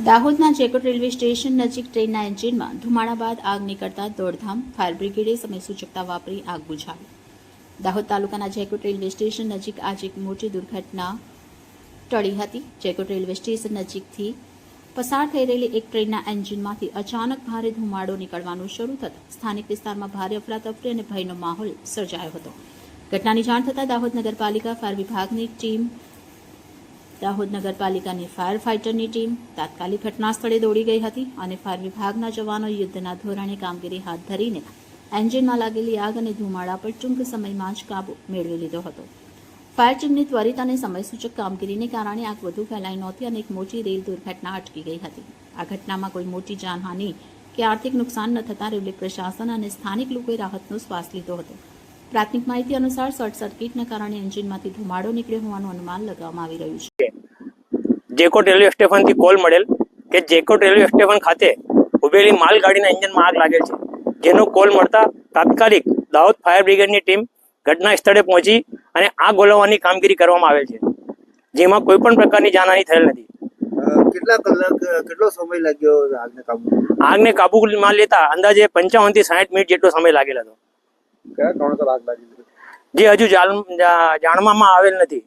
દાહોદના જેકોટ railway station નજીક ટ્રેનના એન્જિનમાં ધુમાડા બાદ આગ નીકળતા દોડધામ ફાયર બ્રિગેડે સમયસૂચકતા વાપરી આગ બુઝાવી. દાહોદ તાલુકાના જેકોટ રેલવે સ્ટેશન નજીક આજે એક મોટી દુર્ઘટના ટળી હતી. જેકોટ રેલવે સ્ટેશન નજીકથી પસાર થઈ રહેલી એક ટ્રેનના એન્જિનમાંથી અચાનક ભારે ધુમાડો નીકળવાનું શરૂ થતાં સ્થાનિક વિસ્તારમાં ભારે અફરાતફરી અને ભયનો માહોલ સર્જાયો હતો. ઘટનાની જાણ થતાં દાહોદ નગરપાલિકા ફાયર વિભાગની ટીમ દાહોદ નગરપાલિકાની ફાયર ફાઇટરની ટીમ તાત્કાલિક ઘટના સ્થળે દોડી ગઈ હતી અને ફાયર વિભાગના જવાનો યુદ્ધના ધોરણે કામગીરી હાથ ધરીને એન્જિનમાં લાગેલી આગ અને ધુમાડા પર ટૂંક સમયમાં જ કાબુ મેળવી લીધો હતો. ફાયર ટીમની ત્વરિત અને સમયસૂચક કામગીરીને કારણે આગ વધુ ફેલાઈ નહોતી અને એક મોટી રેલ દુર્ઘટના અટકી ગઈ હતી. આ ઘટનામાં કોઈ મોટી જાનહાનિ કે આર્થિક નુકસાન ન થતાં રેલવે પ્રશાસન અને સ્થાનિક લોકોએ રાહતનો શ્વાસ લીધો હતો. પ્રાથમિક માહિતી અનુસાર શોર્ટ સર્કિટના કારણે એન્જિનમાંથી ધુમાડો નીકળ્યો હોવાનું અનુમાન લગાવવામાં આવી રહ્યું છે. જેકોટ રેલવે સ્ટેશનથી કોલ મળેલ કે જેકોટ રેલવે સ્ટેશન ખાતે ઉભેલી માલગાડીના એન્જિનમાં આગ લાગેલ છે. જેનો કોલ મળતા તાત્કાલિક દાહોદ ફાયર બ્રિગેડની ટીમ ઘટના સ્થળે પહોંચી અને આગ ઓલવવાની કામગીરી કરવામાં આવેલ છે, જેમાં કોઈ પણ પ્રકારની જાનહાનિ થયેલ નથી. કેટલો સમય લાગ્યો આગને કાબુમાં લેતા અંદાજે 55 થી 60 મિનિટ જેટલો સમય લાગેલ હતો, કયા કારણસર આગ લાગી? જે હજુ જાણવામાં આવેલ નથી.